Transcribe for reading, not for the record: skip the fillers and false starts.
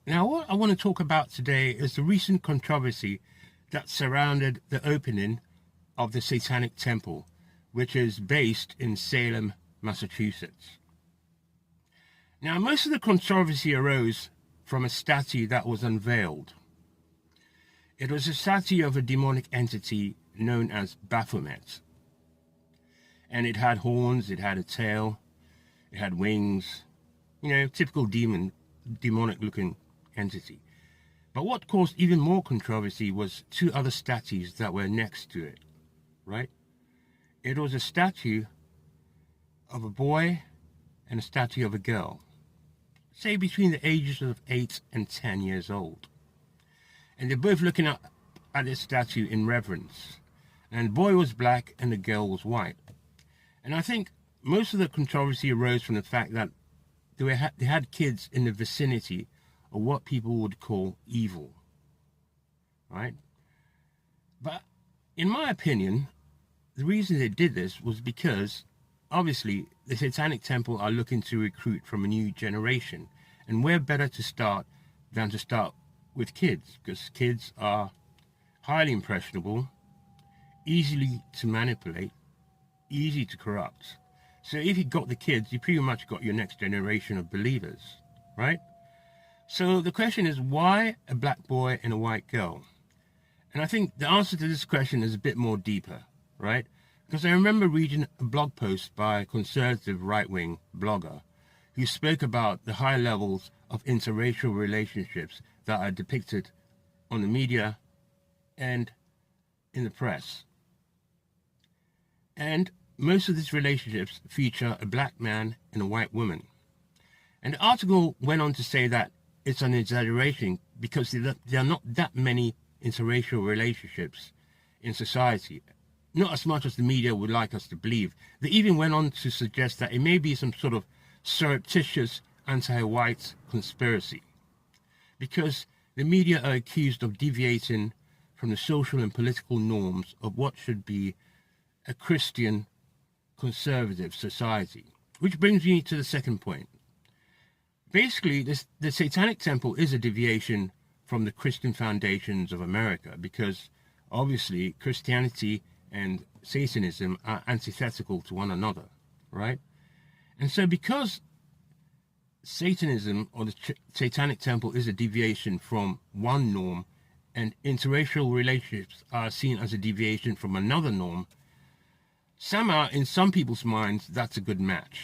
Now, what I want to talk about today is the recent controversy that surrounded the opening of the Satanic Temple, which is based in Salem, Massachusetts. Now, most of the controversy arose from a statue that was unveiled. It was a statue of a demonic entity known as Baphomet. And it had horns, it had a tail, it had wings, typical demonic-looking entity. But what caused even more controversy was two other statues that were next to it, right? It was a statue of a boy and a statue of a girl, say between the ages of 8 and 10 years old. And they're both looking at this statue in reverence. And the boy was black and the girl was white. And I think most of the controversy arose from the fact that they had kids in the vicinity of what people would call evil, right? But in my opinion, the reason they did this was because, obviously, the Satanic Temple are looking to recruit from a new generation. And where better to start than to start with kids, because kids are highly impressionable, easily to manipulate, easy to corrupt. So if you got the kids, you pretty much got your next generation of believers, right? So the question is, why a black boy and a white girl? And I think the answer to this question is a bit more deeper, right? Because I remember reading a blog post by a conservative right-wing blogger who spoke about the high levels of interracial relationships that are depicted on the media and in the press. And most of these relationships feature a black man and a white woman. And the article went on to say that it's an exaggeration because there are not that many interracial relationships in society, not as much as the media would like us to believe. They even went on to suggest that it may be some sort of surreptitious anti-white conspiracy, because the media are accused of deviating from the social and political norms of what should be a Christian conservative society. Which brings me to the second point. Basically, the Satanic Temple is a deviation from the Christian foundations of America, because obviously Christianity and Satanism are antithetical to one another, right? And so because Satanism or the Satanic Temple is a deviation from one norm and interracial relationships are seen as a deviation from another norm, somehow in some people's minds that's a good match.